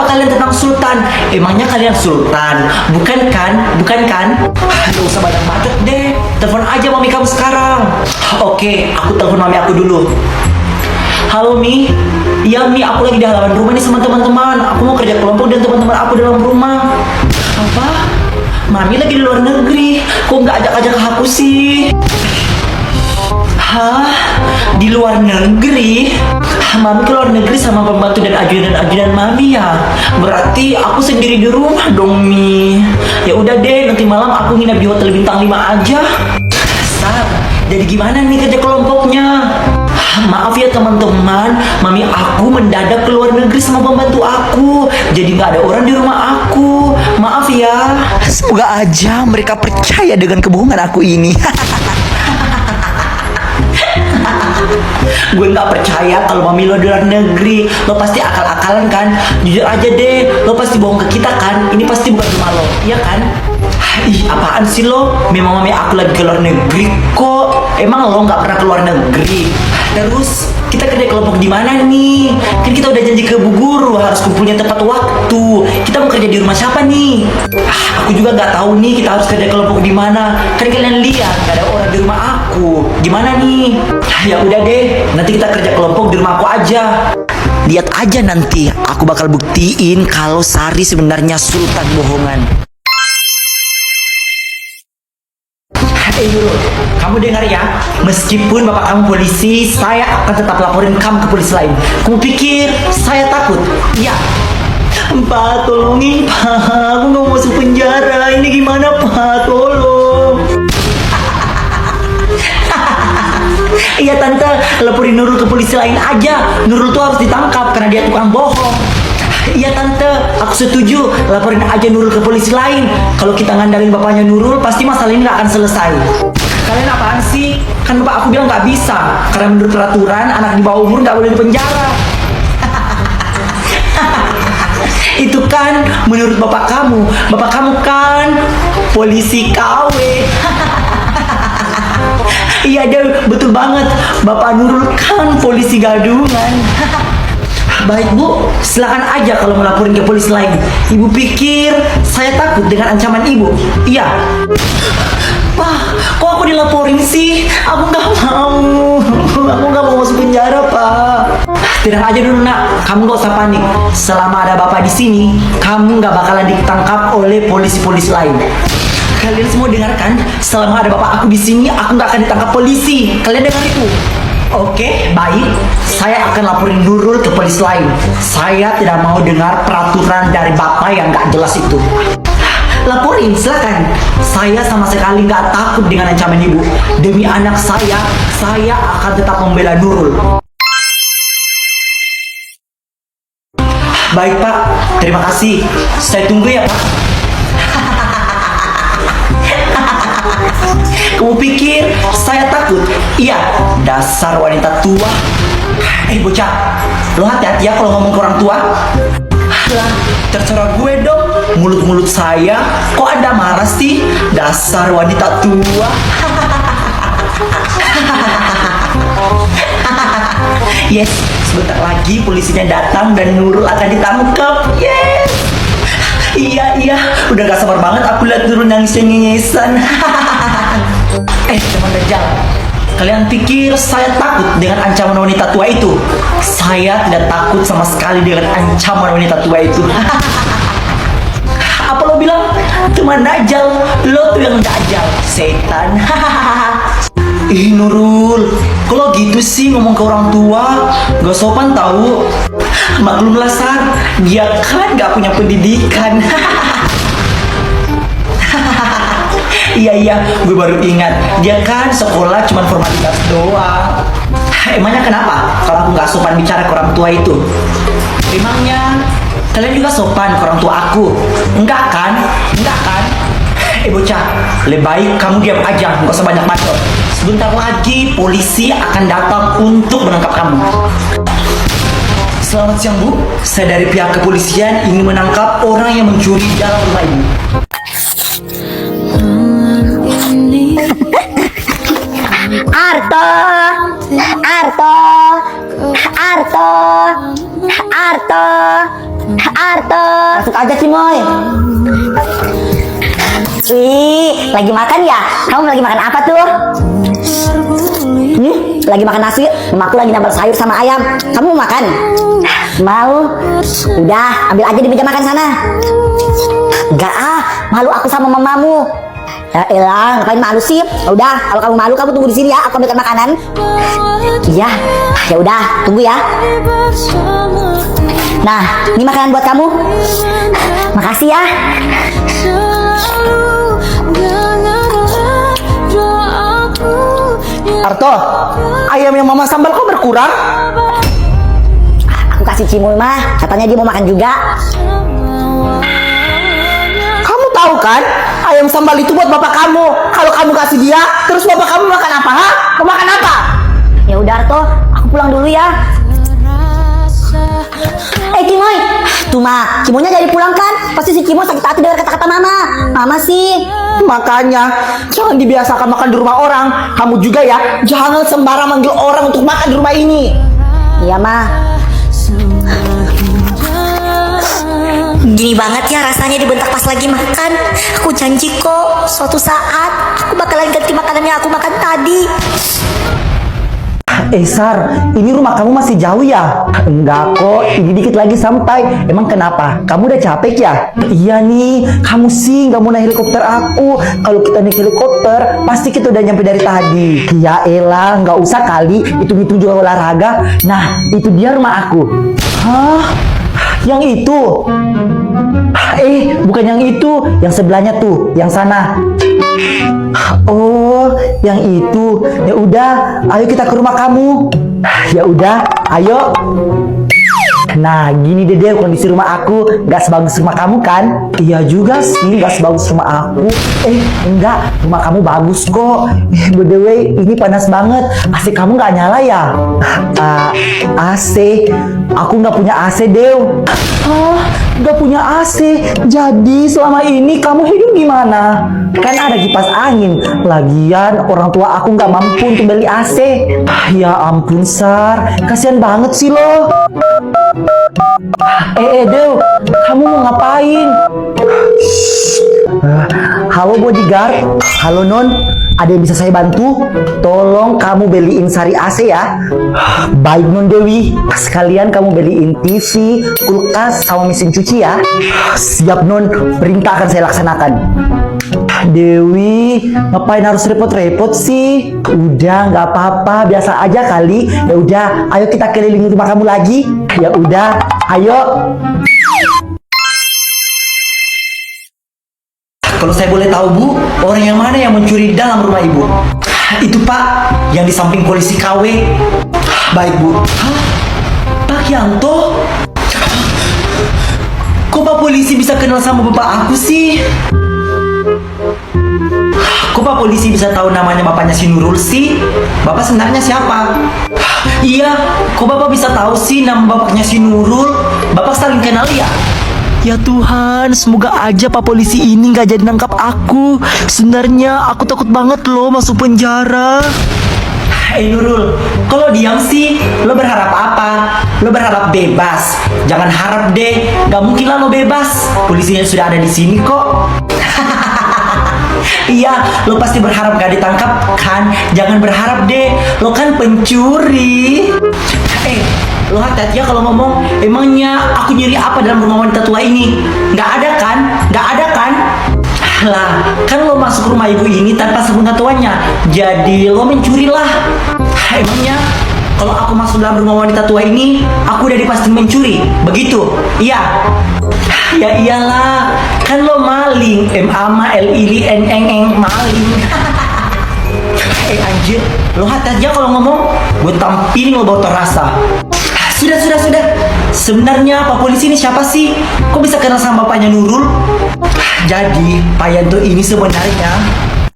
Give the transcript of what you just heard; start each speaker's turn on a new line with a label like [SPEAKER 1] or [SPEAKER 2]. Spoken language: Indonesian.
[SPEAKER 1] kalian tentang Sultan? Emangnya kalian Sultan? Bukan kan? Bukan kan? Gak usah banyak bacot deh. Telepon aja mami kamu sekarang. Oke, aku telepon mami aku dulu. Halo Mi. Iya Mi, aku lagi di halaman rumah nih sama teman-teman. Aku mau kerja kelompok dan teman-teman aku dalam rumah. Apa? Mami lagi di luar negeri. Kok nggak ajak-ajak aku sih? Hah? Di luar negeri? Mami ke luar negeri sama pembantu dan ajudan Mami ya? Berarti aku sendiri di rumah dong Mi. Ya udah deh, nanti malam aku nginep di hotel bintang 5 aja. Sar, jadi gimana nih kerja kelompoknya? Maaf ya teman-teman, Mami aku mendadak ke luar negeri sama pembantu aku. Jadi nggak ada orang di rumah aku. Maaf ya. Semoga aja mereka percaya dengan kebohongan aku ini. Gue nggak percaya kalau Mami lo di luar negeri. Lo pasti akal-akalan kan? Jujur aja deh, lo pasti bohong ke kita kan? Ini pasti bukan rumah lo, iya kan? Ih, apaan sih lo? Memang Mami aku lagi ke luar negeri kok. Emang lo nggak pernah ke luar negeri? Terus kita kerja kelompok di mana nih? Kan kita udah janji ke Bu Guru harus kumpulnya tepat waktu. Kita mau kerja di rumah siapa nih? Aku juga nggak tahu nih kita harus kerja kelompok di mana. Kan kalian lihat gak ada orang di rumah aku. Gimana nih? Ya udah deh, nanti kita kerja kelompok di rumah aku aja. Lihat aja nanti, aku bakal buktiin kalau Sari sebenarnya Sultan bohongan. Nurul, kamu dengar ya, meskipun bapak kamu polisi, saya akan tetap laporin kamu ke polisi lain. Kamu pikir saya takut? Iya. Pak, tolongin Pak, aku nggak mau masuk penjara. Ini gimana Pak, tolong. Iya tante, laporin Nurul ke polisi lain aja. Nurul tuh harus ditangkap karena dia tukang bohong. Iya tante, aku setuju. Laporin aja Nurul ke polisi lain. Kalau kita ngandalin bapaknya Nurul, pasti masalah ini gak akan selesai. Kalian apaan sih? Kan bapak aku bilang gak bisa. Karena menurut peraturan, anak di bawah umur gak boleh di penjara. Itu kan menurut bapak kamu. Bapak kamu kan polisi KW. Iya deh, betul banget. Bapak Nurul kan polisi gadungan. Baik Bu, silakan aja kalau melaporin ke polisi lain. Ibu pikir saya takut dengan ancaman ibu? Iya. Pak, kok aku dilaporin sih? Aku nggak mau. Aku nggak mau masuk penjara Pak. Tenang aja dulu nak, kamu nggak usah panik. Selama ada bapak di sini, kamu nggak bakalan ditangkap oleh polisi-polisi lain. Kalian semua dengarkan, selama ada bapak aku di sini, aku nggak akan ditangkap polisi. Kalian dengar itu? Oke, baik. Saya akan laporin Nurul ke polisi lain. Saya tidak mau dengar peraturan dari bapak yang nggak jelas itu. Laporin, silakan. Saya sama sekali nggak takut dengan ancaman ibu. Demi anak saya akan tetap membela Nurul. Baik Pak, terima kasih. Saya tunggu ya Pak. Kamu pikir saya takut? Iya, dasar wanita tua. Bocah, lo hati-hati ya kalau ngomong ke orang tua. Lah, terserah gue dong. Mulut-mulut saya kok Anda marah sih? Dasar wanita tua. Yes, sebentar lagi polisinya datang dan Nurul akan ditangkap. Yes. Iya, udah gak sabar banget aku lihat Nurul nangis-nangisan. Teman Dajjal, kalian pikir saya takut dengan ancaman wanita tua itu? Saya tidak takut sama sekali dengan ancaman wanita tua itu. Apa lo bilang? Teman Dajjal, lo tuh yang Dajjal, setan. Ih Nurul, kalau gitu sih ngomong ke orang tua, gak sopan tahu. Maklumlah Sar, dia kan gak punya pendidikan. Iya, gue baru ingat. Dia kan sekolah cuma formalitas doang. Emangnya kenapa kalau aku gak sopan bicara ke orang tua itu? Emangnya kalian juga sopan ke orang tua aku? Enggak kan? Bocah, lebih baik kamu diam aja, gak usah banyak bacot. Sebentar lagi polisi akan datang untuk menangkap kamu. Selamat siang Bu, saya dari pihak kepolisian ingin menangkap orang yang mencuri dalam rumah Ibu.
[SPEAKER 2] Arto, masuk aja Cimoy. Wih, lagi makan ya? Kamu lagi makan apa tuh? Lagi makan nasi. Mamaku lagi nambah sayur sama ayam. Kamu mau makan? Mau? Udah, ambil aja di meja makan sana. Enggak malu aku sama mamamu. Ya elah, ngapain malu sih? Udah, kalau kamu malu kamu tunggu di sini ya, aku ambilkan makanan. Iya, ya udah, tunggu ya. Nah, ini makanan buat kamu. Makasih ya.
[SPEAKER 1] Arto, ayam yang mama sambal kok berkurang?
[SPEAKER 2] Aku kasih Cimoy mah, katanya dia mau makan juga.
[SPEAKER 1] Kamu tahu kan, ayam sambal itu buat bapak kamu. Kalau kamu kasih dia, terus bapak kamu makan apa? Mau makan apa?
[SPEAKER 2] Ya udah Arto, aku pulang dulu ya. Cimoy, tuh mah, Cimoynya jadi pulang kan? Pasti si Cimoy sakit hati dengar kata-kata mama. Mama sih.
[SPEAKER 1] Makanya, jangan dibiasakan makan di rumah orang. Kamu juga ya, jangan sembarang manggil orang untuk makan di rumah ini.
[SPEAKER 2] Iya mah.
[SPEAKER 3] Gini banget ya rasanya dibentak pas lagi makan. Aku janji kok suatu saat aku bakalan ganti makanan yang aku makan tadi.
[SPEAKER 1] Sar, ini rumah kamu masih jauh ya? Enggak kok, ini dikit lagi sampai. Emang kenapa? Kamu udah capek ya? Iya nih, kamu sih nggak mau naik helikopter aku. Kalau kita naik helikopter, pasti kita udah nyampe dari tadi. Ya elah, nggak usah kali. Itu juga olahraga. Nah, itu dia rumah aku. Hah? Yang itu? Bukan yang itu. Yang sebelahnya tuh, yang sana. Oh, yang itu. Ya udah, ayo kita ke rumah kamu. Ya udah, ayo. Nah, gini deh kondisi rumah aku. Gak sebagus rumah kamu kan? Iya juga sih, gak sebagus rumah aku. Enggak, rumah kamu bagus kok. By the way, ini panas banget. AC kamu gak nyala ya? AC? Aku gak punya AC, Dew. Gak punya AC. Jadi selama ini kamu hidup gimana? Kan ada kipas angin. Lagian orang tua aku gak mampu untuk beli AC. Ya ampun, Sar. Kasian banget sih lo. Dew, kamu mau ngapain? Halo bodyguard. Halo non, ada yang bisa saya bantu? Tolong kamu beliin Sari AC ya. Baik non Dewi. Sekalian kamu beliin TV, kulkas, sama mesin cuci ya. Siap non, perintah akan saya laksanakan. Dewi, ngapain harus repot-repot sih? Udah, nggak apa-apa, biasa aja kali. Ya udah, ayo kita keliling rumah kamu lagi. Ya udah, ayo. Kalau saya boleh tahu Bu, orang yang mana yang mencuri dalam rumah Ibu? Itu Pak, yang di samping polisi KW. Baik Bu. Pak Yanto? Kok Pak polisi bisa kenal sama bapak aku sih? Kok Pak polisi bisa tahu namanya bapaknya si Nurul sih? Bapak sebenarnya siapa? Iya, kok Bapak bisa tahu sih nama bapaknya si Nurul? Bapak saling kenal ya? Ya Tuhan, semoga aja Pak polisi ini nggak jadi nangkap aku. Sebenarnya aku takut banget loh masuk penjara. Nurul, kalau diam sih, lo berharap apa? Lo berharap bebas? Jangan harap deh, nggak mungkin lah lo bebas. Polisinya sudah ada di sini kok. Iya, lo pasti berharap gak ditangkap kan? Jangan berharap deh, lo kan pencuri. Lo hati-hati ya kalau ngomong. Emangnya aku nyuri apa dalam rumah wanita tua ini? Gak ada kan? Gak ada kan? Lah, kan lo masuk rumah ibu ini tanpa sepengetahuannya. Jadi lo mencuri lah. Emangnya kalau aku masuk dalam rumah wanita tua ini, aku udah dipastikan mencuri? Begitu? Iya. Ya iyalah, kan lo maling. M-A-M-A-L-I-N-N maling. Anjir, lo hati aja kalau ngomong. Gue tampilin lo botol rasa. Sudah. Sebenarnya Pak polisi ini siapa sih? Kok bisa kenal sama bapaknya Nurul? Jadi, Pak Yanto ini sebenarnya